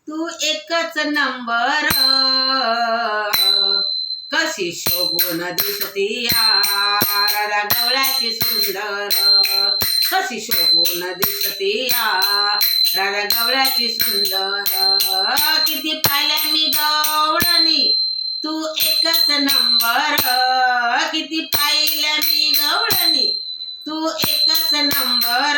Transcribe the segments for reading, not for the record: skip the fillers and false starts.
तू एकच नंबर, कशी शोभून दिसती राधा गवळ्याची सुंदर, कशी शोभून दिसती राधा गवळ्याची सुंदर. किती पाहिल्या मी गवळणी तू एकच नंबर, किती पाहिल्या मी गवळणी तू एकच नंबर,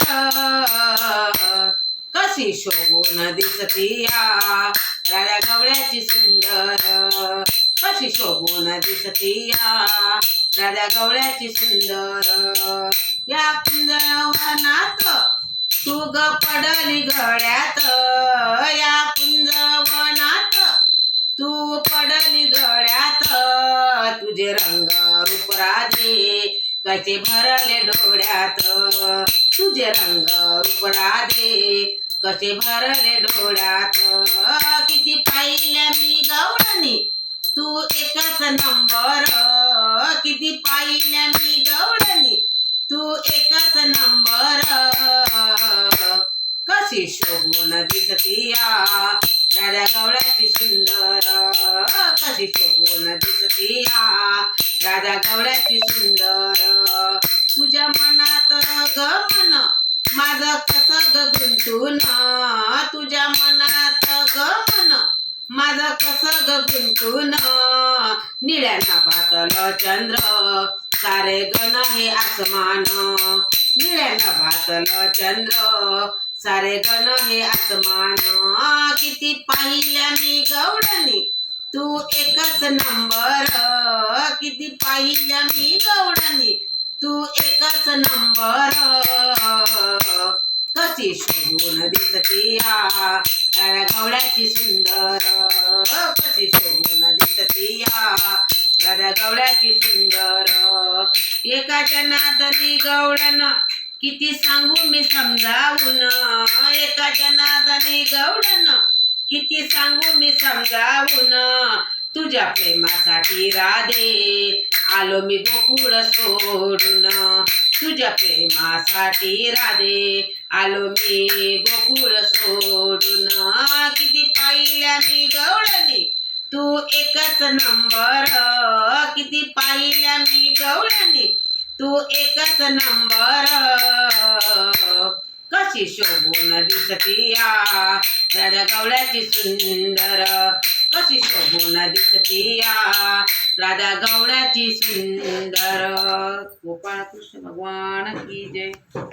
कशी शोभून दिसती राधा गवळ्याची सुंदर, कशी शोभून दिसती राधा गवळ्याची सुंदर. या कुंजवनात तू ग पडली गळ्यात, या कुंजवनात तू पडली गळ्यात, तुझे रंग रूप राधे कसे भरले डोळ्यात, तुझे रंग रूप राधे कसे भरले डोळ्यात. किती पाहिल्या मी गवळणी तू एकच नंबर, किती पाहिल्या मी गवळणी तू एकच नंबर, कशी शोभून दिसती राधा गवळ्याची सुंदर, कशी शोभून दिसती राधा गवळ्याची सुंदर. तुझ्या मनात ग मन माझं कसं ग गुंतून, तुझ्या मनात ग मन माझं कसं ग गुंतून, निळ्या नभातल चंद्र सारे गण हे आसमान, निळ्या नभातल चंद्र सारे गण हे आसमान. किती पाहिल्या मी गवळणी तू एकच नंबर, किती पाहिल्या मी गवळणी तू एकच नंबर, कशी शोभून दिसती राधा गवळ्याची सुंदर, कशी शोभून दिसती राधा गवळ्याची सुंदर. एकाच्या नादानी गवळण किती सांगू मी समजावून, एकाच्या नादानी गवळण किती सांगू मी समजावून, तुझ्या प्रेमासाठी राधे आलो मी गोकुळ सोडून, तुझ्या प्रेमासाठी राधे आलो मी गोकुळ सोडून. किती पाहिल्या मी गवळणी तू एकच नंबर, किती पाहिल्या मी गवळणी तू एकच नंबर, कशी शोभून दिसती राधा गवळ्याची सुंदर, कशी शोभून दिसती राधा गवळ्याची सुंदर. गोपाळ कृष्ण भगवान की जय.